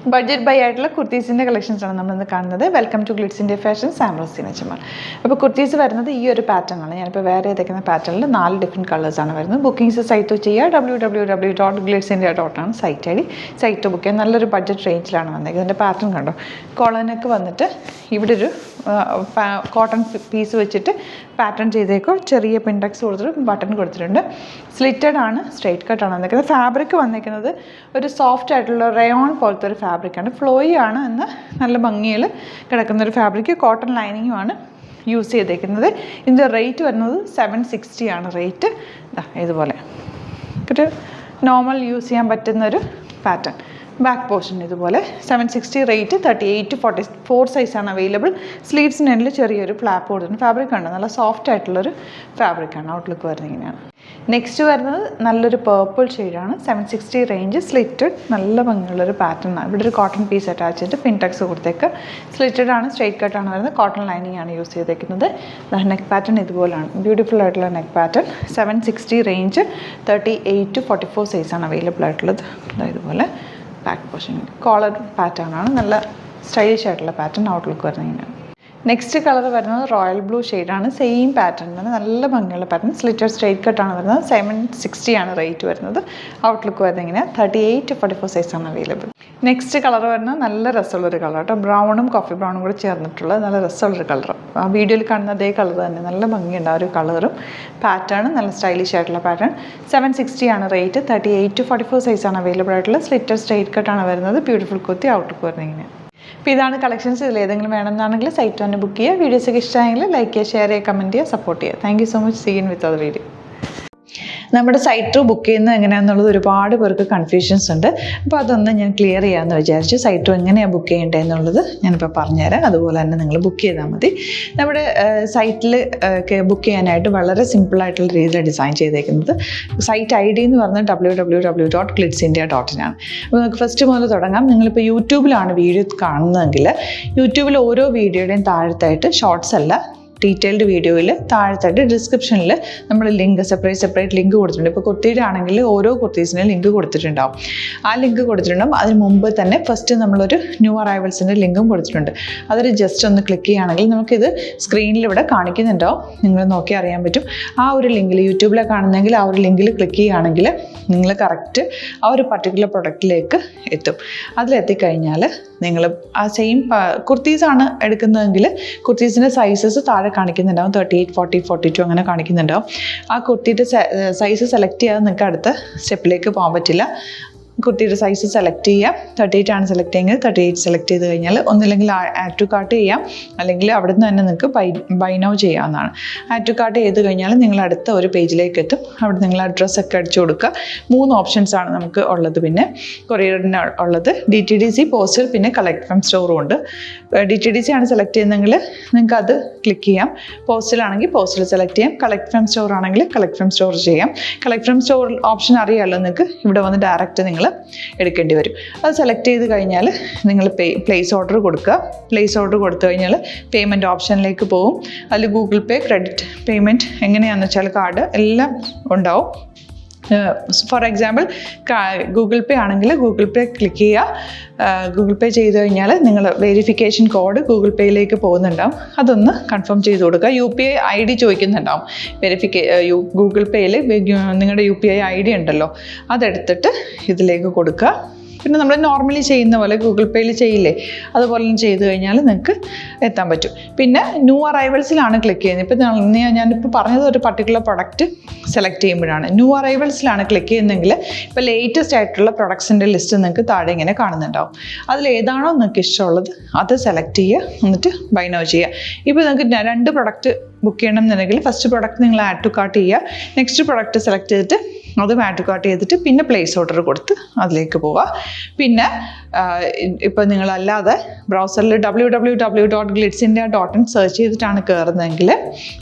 Budget by ആയിട്ടുള്ള കുർത്തീസിൻ്റെ കളക്ഷൻസാണ് നമ്മളിന്ന് കാണുന്നത്. Welcome to glitz India fashion, Samrosina ചുമൽ. അപ്പോൾ കുർത്തീസ് വരുന്നത് ഈ ഒരു പാറ്റേണാണ്. ഞാനിപ്പോൾ വേറെ ഏതൊക്കെയാണ് പാറ്റേണിൽ 4 ഡിഫറെൻറ്റ് കളേഴ്സാണ് വരുന്നത്. ബുക്കിംഗ്സ് സൈറ്റ് ചെയ്യുക www.glitsindia.com site I D. Site book ചെയ്യാൻ നല്ലൊരു ബഡ്ജറ്റ് റേഞ്ചിലാണ് വന്നത്. ഇതിൻ്റെ പാറ്റേൺ കണ്ടോ, കോളനൊക്കെ വന്നിട്ട് ഇവിടെ ഒരു കോട്ടൺ പീസ് വെച്ചിട്ട് പാറ്റേൺ ചെയ്തേക്കോ. ചെറിയ പിൻടെക്സ് കൊടുത്തിട്ട് ബട്ടൺ കൊടുത്തിട്ടുണ്ട്. സ്ലിറ്റഡ് ആണ്, സ്ട്രെയിറ്റ് കട്ടാണ് വന്നിരിക്കുന്നത്. ഫാബ്രിക് വന്നിരിക്കുന്നത് ഒരു സോഫ്റ്റ് ആയിട്ടുള്ള റയോൺ പോലത്തെ ഒരു ഫാബ്രിക്കാണ്. ഫ്ലോയി ആണ് എന്ന് നല്ല ഭംഗിയിൽ കിടക്കുന്നൊരു ഫാബ്രിക്. കോട്ടൺ ലൈനിങ്ങുമാണ് യൂസ് ചെയ്തേക്കുന്നത്. ഇതിൻ്റെ റേറ്റ് വരുന്നത് 760 ആണ് റേറ്റ്. ഇതുപോലെ ഒരു നോർമൽ യൂസ് ചെയ്യാൻ പറ്റുന്നൊരു പാറ്റേൺ. ബാക്ക് പോർഷൻ ഇതുപോലെ 760 റേറ്റ്. 38 to 44 സൈസാണ് അവൈലബിൾ. സ്ലീവ്സിന് എൻഡിൽ ചെറിയൊരു ഫ്ലാപ്പ് കൊടുത്തിട്ടുണ്ട്. ഫാബ്രിക് ഉണ്ട്, നല്ല സോഫ്റ്റ് ആയിട്ടുള്ളൊരു ഫാബ്രിക്കാണ്. ഔട്ട്ലുക്ക് വരുന്നത് ഇങ്ങനെയാണ്. നെക്സ്റ്റ് വരുന്നത് നല്ലൊരു പേർപ്പിൾ ഷെയ്ഡാണ്. 760 റേഞ്ച്, സ്ലിറ്റഡ്, നല്ല ഭംഗിയുള്ളൊരു പാറ്റേൺ ആണ്. ഇവിടെ ഒരു കോട്ടൺ പീസ് അറ്റാച്ച് ചെയ്തിട്ട് പിൻടെക്സ് കൊടുത്തേക്ക്. സ്ലിറ്റഡ് ആണ്, സ്ട്രെയിറ്റ് കട്ടാണ് വരുന്നത്. കോട്ടൺ ലൈനിങ് ആണ് യൂസ് ചെയ്തേക്കുന്നത്. നെക്ക് പാറ്റേൺ ഇതുപോലെയാണ്, ബ്യൂട്ടിഫുൾ ആയിട്ടുള്ള നെക്ക് പാറ്റേൺ. 760 റേഞ്ച്, 38 to 44 സൈസാണ് അവൈലബിൾ ആയിട്ടുള്ളത്. ഇതുപോലെ ബാക്ക് പോർഷൻ കോളർ പാറ്റേൺ ആണ്, നല്ല സ്റ്റൈലിഷ് ആയിട്ടുള്ള പാറ്റേൺ. ഔട്ട്ലുക്ക് വരുന്നത് ഇങ്ങനെയാണ്. നെക്സ്റ്റ് കളർ വരുന്നത് റോയൽ ബ്ലൂ ഷെയ്ഡാണ്. സെയിം പാറ്റേൺ തന്നെ, നല്ല ഭംഗിയുള്ള പാറ്റേൺ. സ്ലിറ്റഡ് സ്ട്രെയിറ്റ് കട്ടാണ് വരുന്നത്. 760 ആണ് റേറ്റ് വരുന്നത്. ഔട്ട്ലുക്ക് വരുന്നത് ഇങ്ങനെ. 38 to 44 സൈസാണ് അവൈലബിൾ. നെക്സ്റ്റ് കളർ വരുന്നത് നല്ല രസമുള്ളൊരു കളർ കേട്ടോ. ബ്രൗണും കോഫി ബ്രൗണും കൂടെ ചേർന്നിട്ടുള്ള നല്ല രസമുള്ളൊരു കളർ. ആ വീഡിയോയിൽ കാണുന്ന അതേ കളർ തന്നെ, നല്ല ഭംഗിയുണ്ട് ആ ഒരു കളറും പാറ്റേണും. നല്ല സ്റ്റൈലിഷ് ആയിട്ടുള്ള പാറ്റേൺ. 760 ആണ് റേറ്റ്. 38 to 44 സൈസാണ് അവൈലബിൾ ആയിട്ടുള്ളത്. സ്ലിറ്റഡ് സ്ട്രെയിറ്റ് കട്ടാണ് വരുന്നത്. ബ്യൂട്ടിഫുൾ കുർത്തി. ഔട്ട്ലുക്ക് വരുന്നത് ഇങ്ങനെ. അപ്പോൾ ഇതാണ് കളക്ഷൻസ്. ഇതിൽ ഏതെങ്കിലും വേണമെന്നാണെങ്കിൽ സൈറ്റ് തന്നെ ബുക്ക് ചെയ്യുക. വീഡിയോസൊക്കെ ഇഷ്ടമായെങ്കിൽ ലൈക്ക് ചെയ്യുക, ഷെയർ ചെയ്യുക, കമൻറ്റ് ചെയ്യുക, സപ്പോർട്ട് ചെയ്യുക. Thank you so much. See you with other video. നമ്മുടെ സൈറ്റ് ത്രൂ ബുക്ക് ചെയ്യുന്നത് എങ്ങനെയാണെന്നുള്ളത് ഒരുപാട് പേർക്ക് കൺഫ്യൂഷൻസ് ഉണ്ട്. അപ്പോൾ അതൊന്ന് ഞാൻ ക്ലിയർ ചെയ്യാമെന്ന് വിചാരിച്ചു. സൈറ്റ് ത്രൂ എങ്ങനെയാണ് ബുക്ക് ചെയ്യേണ്ടത് എന്നുള്ളത് ഞാനിപ്പോൾ പറഞ്ഞുതരാം. അതുപോലെ തന്നെ നിങ്ങൾ ബുക്ക് ചെയ്താൽ മതി. നമ്മുടെ സൈറ്റിൽ ബുക്ക് ചെയ്യാനായിട്ട് വളരെ സിമ്പിളായിട്ടുള്ള രീതിയിൽ ഡിസൈൻ ചെയ്തേക്കുന്നത്. സൈറ്റ് ഐ ഡി എന്ന് പറഞ്ഞാൽ www.glitsindia.in ആണ്. അപ്പോൾ നമുക്ക് ഫസ്റ്റ് മുതൽ തുടങ്ങാം. നിങ്ങളിപ്പോൾ യൂട്യൂബിലാണ് വീഡിയോ കാണുന്നതെങ്കിൽ യൂട്യൂബിൽ ഓരോ വീഡിയോയുടെയും താഴത്തായിട്ട് ഷോർട്സ് അല്ല, ഡീറ്റെയിൽഡ് വീഡിയോയിൽ താഴത്തായിട്ട് ഡിസ്ക്രിപ്ഷനിൽ നമ്മൾ ലിങ്ക് സെപ്പറേറ്റ് ലിങ്ക് കൊടുത്തിട്ടുണ്ട്. ഇപ്പോൾ കുർത്തിയുടെ ആണെങ്കിൽ ഓരോ കുർത്തീസിനും ലിങ്ക് കൊടുത്തിട്ടുണ്ടാവും. ആ ലിങ്ക് കൊടുത്തിട്ടുണ്ടാവും. അതിന് മുമ്പ് തന്നെ ഫസ്റ്റ് നമ്മളൊരു ന്യൂ അറൈവൽസിൻ്റെ ലിങ്കും കൊടുത്തിട്ടുണ്ട്. അതിൽ ജസ്റ്റ് ഒന്ന് ക്ലിക്ക് ചെയ്യുകയാണെങ്കിൽ നമുക്കിത് സ്ക്രീനിൽ ഇവിടെ കാണിക്കുന്നുണ്ടാവും. നിങ്ങൾ നോക്കി അറിയാൻ പറ്റും. ആ ഒരു ലിങ്കിൽ, യൂട്യൂബിലെ കാണുന്നെങ്കിൽ ആ ഒരു ലിങ്കിൽ ക്ലിക്ക് ചെയ്യുകയാണെങ്കിൽ നിങ്ങൾ കറക്റ്റ് ആ ഒരു പർട്ടിക്കുലർ പ്രൊഡക്റ്റിലേക്ക് എത്തും. അതിലെത്തിക്കഴിഞ്ഞാൽ നിങ്ങൾ ആ സെയിം കുർത്തീസാണ് എടുക്കുന്നതെങ്കിൽ കുർത്തീസിൻ്റെ സൈസസ് താഴെ കാണിക്കുന്നുണ്ടാവും. 38, 40, 42 അങ്ങനെ കാണിക്കുന്നുണ്ടാവും. ആ കുർത്തിയുടെ സൈസ് സെലക്ട് ചെയ്യാതെ നിങ്ങൾക്ക് അടുത്ത സ്റ്റെപ്പിലേക്ക് പോകാൻ പറ്റില്ല. കുർത്തിയുടെ സൈസ് സെലക്ട് ചെയ്യാം. 38 ആണ് സെലക്ട് ചെയ്യുന്നത്. 38 സെലക്ട് ചെയ്ത് കഴിഞ്ഞാൽ ഒന്നില്ലെങ്കിൽ ആഡ് ടു കാർട്ട് ചെയ്യാം, അല്ലെങ്കിൽ അവിടെ നിന്ന് തന്നെ നിങ്ങൾക്ക് ബൈ നൗ ചെയ്യാവുന്നതാണ്. ആഡ് ടു കാർട്ട് ചെയ്ത് കഴിഞ്ഞാൽ നിങ്ങൾ അടുത്ത ഒരു പേജിലേക്ക് എത്തും. അവിടെ നിങ്ങൾ അഡ്രസ്സൊക്കെ അടിച്ചു കൊടുക്കുക. 3 ഓപ്ഷൻസ് ആണ് നമുക്ക് ഉള്ളത്. പിന്നെ കൊറിയറിന് ഉള്ളത് DTDC, പോസ്റ്റൽ, പിന്നെ കളക്ട് ഫ്രം സ്റ്റോറും ഉണ്ട്. DTDC ആണ് സെലക്ട് ചെയ്യുന്നതെങ്കിൽ നിങ്ങൾക്ക് അത് ക്ലിക്ക് ചെയ്യാം. പോസ്റ്റലാണെങ്കിൽ പോസ്റ്റൽ സെലക്ട് ചെയ്യാം. കളക്ട് ഫ്രം സ്റ്റോർ ആണെങ്കിൽ കളക്ട് ഫ്രം സ്റ്റോർ ചെയ്യാം. കളക്ട് ഫ്രം സ്റ്റോർ ഓപ്ഷൻ അറിയാമല്ലോ നിങ്ങൾക്ക്. ഇവിടെ വന്ന് ഡയറക്റ്റ് നിങ്ങൾ എടുക്കേണ്ടി വരും. അത് സെലക്ട് ചെയ്ത് കഴിഞ്ഞാൽ നിങ്ങൾ പ്ലേസ് ഓർഡർ കൊടുക്കുക. പ്ലേസ് ഓർഡർ കൊടുത്തു കഴിഞ്ഞാൽ പേയ്മെൻറ്റ് ഓപ്ഷനിലേക്ക് പോകും. അതിൽ ഗൂഗിൾ പേ, ക്രെഡിറ്റ് പേയ്മെൻറ്റ് എങ്ങനെയാണെന്ന് വെച്ചാൽ കാർഡ് എല്ലാം ഉണ്ടാവും. ഫോർ എക്സാമ്പിൾ ഗൂഗിൾ പേ ആണെങ്കിൽ ഗൂഗിൾ പേ ക്ലിക്ക് ചെയ്യുക. ഗൂഗിൾ പേ ചെയ്ത് കഴിഞ്ഞാൽ നിങ്ങൾ വെരിഫിക്കേഷൻ കോഡ് ഗൂഗിൾ പേയിലേക്ക് പോകുന്നുണ്ടാവും. അതൊന്ന് കൺഫേം ചെയ്ത് കൊടുക്കുക. UPI ID ചോദിക്കുന്നുണ്ടാവും. ഗൂഗിൾ പേയിൽ നിങ്ങളുടെ UPI ID ഉണ്ടല്ലോ, അതെടുത്തിട്ട് ഇതിലേക്ക് കൊടുക്കുക. പിന്നെ നമ്മൾ നോർമലി ചെയ്യുന്ന പോലെ ഗൂഗിൾ പേയിൽ ചെയ്യില്ലേ, അതുപോലെ ചെയ്ത് കഴിഞ്ഞാൽ നിങ്ങൾക്ക് എത്താൻ പറ്റും. പിന്നെ ന്യൂ അറൈവൽസിലാണ് ക്ലിക്ക് ചെയ്യുന്നത്. ഇപ്പോൾ ഞാനിപ്പോൾ പറഞ്ഞത് ഒരു പർട്ടിക്കുലർ പ്രൊഡക്റ്റ് സെലക്ട് ചെയ്യുമ്പോഴാണ്. ന്യൂ അറൈവൽസിലാണ് ക്ലിക്ക് ചെയ്യുന്നതെങ്കിൽ ഇപ്പോൾ ലേറ്റസ്റ്റ് ആയിട്ടുള്ള പ്രൊഡക്ട്സിൻ്റെ ലിസ്റ്റ് നിങ്ങൾക്ക് താഴെ ഇങ്ങനെ കാണുന്നുണ്ടാവും. അതിൽ ഏതാണോ നിങ്ങൾക്ക് ഇഷ്ടമുള്ളത് അത് സെലക്ട് ചെയ്യുക, എന്നിട്ട് ബൈ നൗ ചെയ്യുക. ഇപ്പോൾ നിങ്ങൾക്ക് 2 പ്രൊഡക്റ്റ് ബുക്ക് ചെയ്യണം എന്നുണ്ടെങ്കിൽ ഫസ്റ്റ് പ്രൊഡക്റ്റ് നിങ്ങൾ ആഡ് ടു കാർട്ട് ചെയ്യുക. നെക്സ്റ്റ് പ്രൊഡക്റ്റ് സെലക്ട് ചെയ്തിട്ട് അതും ആഡ് ടു കാർട്ട് ചെയ്തിട്ട് പിന്നെ പ്ലേസ് ഓർഡർ കൊടുത്ത് അതിലേക്ക് പോവുക. പിന്നെ ഇപ്പോൾ നിങ്ങളല്ലാതെ ബ്രൗസറിൽ www.glitsindia.in സെർച്ച് ചെയ്തിട്ടാണ് കയറുന്നതെങ്കിൽ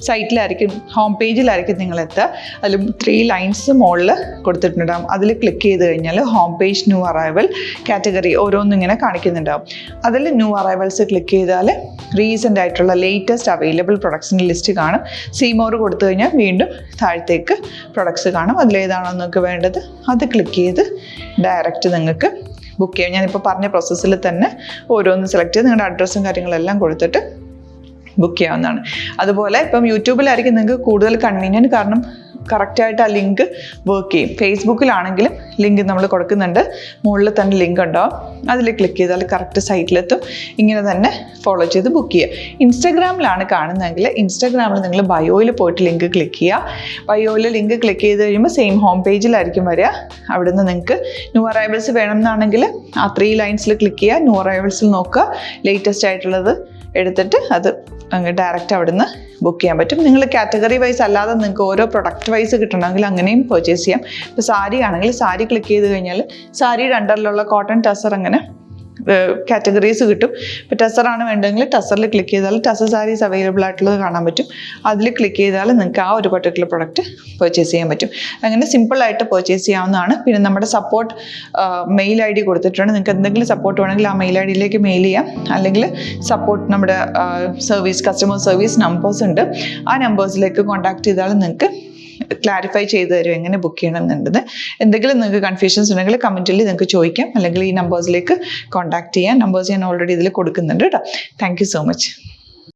സൈറ്റിലായിരിക്കും, ഹോം പേജിലായിരിക്കും നിങ്ങളെത്തുക. അതിൽ 3 ലൈൻസ് മുകളിൽ കൊടുത്തിട്ടുണ്ടാകും. അതിൽ ക്ലിക്ക് ചെയ്ത് കഴിഞ്ഞാൽ home page, new arrival, category ഓരോന്നും ഇങ്ങനെ കാണിക്കുന്നുണ്ടാവും. അതിൽ ന്യൂ അറൈവൽസ് ക്ലിക്ക് ചെയ്താൽ റീസെൻ്റ് ആയിട്ടുള്ള ലേറ്റസ്റ്റ് അവൈലബിൾ പ്രൊഡക്ട്സിൻ്റെ ലിസ്റ്റ് കാണും. സീമോർ കൊടുത്തു കഴിഞ്ഞാൽ വീണ്ടും താഴത്തേക്ക് പ്രൊഡക്ട്സ് കാണും. അതിലേതാണോ നിങ്ങൾക്ക് വേണ്ടത് അത് ക്ലിക്ക് ചെയ്ത് ഡയറക്റ്റ് നിങ്ങൾക്ക് ബുക്ക് ചെയ്യാം. ഞാനിപ്പോൾ പറഞ്ഞ പ്രോസസ്സിൽ തന്നെ ഓരോന്ന് സെലക്ട് ചെയ്ത് നിങ്ങളുടെ അഡ്രസ്സും കാര്യങ്ങളെല്ലാം കൊടുത്തിട്ട് ബുക്ക് ചെയ്യാവുന്നതാണ്. അതുപോലെ ഇപ്പം യൂട്യൂബിലായിരിക്കും നിങ്ങൾക്ക് കൂടുതൽ കൺവീനിയൻറ്റ്, കാരണം കറക്റ്റായിട്ട് ആ ലിങ്ക് വർക്ക് ചെയ്യും. ഫേസ്ബുക്കിലാണെങ്കിലും ലിങ്ക് നമ്മൾ കൊടുക്കുന്നുണ്ട്, മുകളിൽ തന്നെ ലിങ്ക് ഉണ്ടാവും, അതിൽ ക്ലിക്ക് ചെയ്താൽ കറക്റ്റ് സൈറ്റിലെത്തും. ഇങ്ങനെ തന്നെ ഫോളോ ചെയ്ത് ബുക്ക് ചെയ്യുക. ഇൻസ്റ്റാഗ്രാമിലാണ് കാണുന്നതെങ്കിൽ ഇൻസ്റ്റാഗ്രാമിൽ നിങ്ങൾ ബയോയിൽ പോയിട്ട് ലിങ്ക് ക്ലിക്ക് ചെയ്യുക. ബയോയിൽ ലിങ്ക് ക്ലിക്ക് ചെയ്ത് കഴിയുമ്പോൾ സെയിം ഹോം പേജിലായിരിക്കും വരിക. അവിടുന്ന് നിങ്ങൾക്ക് ന്യൂ അറൈവൽസ് വേണമെന്നാണെങ്കിൽ ആ 3 ലൈൻസിൽ ക്ലിക്ക് ചെയ്യുക, ന്യൂ അറൈവൽസിൽ നോക്കുക, ലേറ്റസ്റ്റ് ആയിട്ടുള്ളത് എടുത്തിട്ട് അത് അങ്ങ് ഡയറക്റ്റ് അവിടുന്ന് ബുക്ക് ചെയ്യാൻ പറ്റും. നിങ്ങൾ കാറ്റഗറി വൈസ് അല്ലാതെ നിങ്ങൾക്ക് ഓരോ പ്രൊഡക്റ്റ് വൈസ് കിട്ടണമെങ്കിൽ അങ്ങനെയും പർച്ചേസ് ചെയ്യാം. ഇപ്പോൾ സാരി ആണെങ്കിൽ സാരി ക്ലിക്ക് ചെയ്ത് കഴിഞ്ഞാൽ സാരിയുടെ അണ്ടറിലുള്ള കോട്ടൺ ടസർ അങ്ങനെ കാറ്റഗറീസ് കിട്ടും. ഇപ്പോൾ ടസറാണ് വേണ്ടതെങ്കിൽ ടസറിൽ ക്ലിക്ക് ചെയ്താൽ ടസർ സാരീസ് അവൈലബിൾ ആയിട്ടുള്ളത് കാണാൻ പറ്റും. അതിൽ ക്ലിക്ക് ചെയ്താൽ നിങ്ങൾക്ക് ആ ഒരു പർട്ടിക്കുലർ പ്രൊഡക്റ്റ് പർച്ചേസ് ചെയ്യാൻ പറ്റും. അങ്ങനെ സിമ്പിളായിട്ട് പർച്ചേസ് ചെയ്യാവുന്നതാണ്. പിന്നെ നമ്മുടെ സപ്പോർട്ട് മെയിൽ ID കൊടുത്തിട്ടുണ്ട്. നിങ്ങൾക്ക് എന്തെങ്കിലും സപ്പോർട്ട് വേണമെങ്കിൽ ആ മെയിൽ IDയിലേക്ക് മെയിൽ ചെയ്യാം. അല്ലെങ്കിൽ സപ്പോർട്ട് നമ്മുടെ കസ്റ്റമർ സർവീസ് നമ്പേഴ്സ് ഉണ്ട്, ആ നമ്പേഴ്സിലേക്ക് കോൺടാക്ട് ചെയ്താൽ നിങ്ങൾക്ക് ക്ലാരിഫൈ ചെയ്ത് തരും എങ്ങനെ ബുക്ക് ചെയ്യണം എന്നുള്ളത്. എന്തെങ്കിലും നിങ്ങൾക്ക് കൺഫ്യൂഷൻസ് ഉണ്ടെങ്കിൽ കമൻറ്റിൽ നിങ്ങൾക്ക് ചോദിക്കാം, അല്ലെങ്കിൽ ഈ നമ്പേഴ്സിലേക്ക് കോൺടാക്ട് ചെയ്യാം. നമ്പേഴ്സ് ഞാൻ ഓൾറെഡി ഇതിൽ കൊടുക്കുന്നുണ്ട് കേട്ടോ. Thank you so much.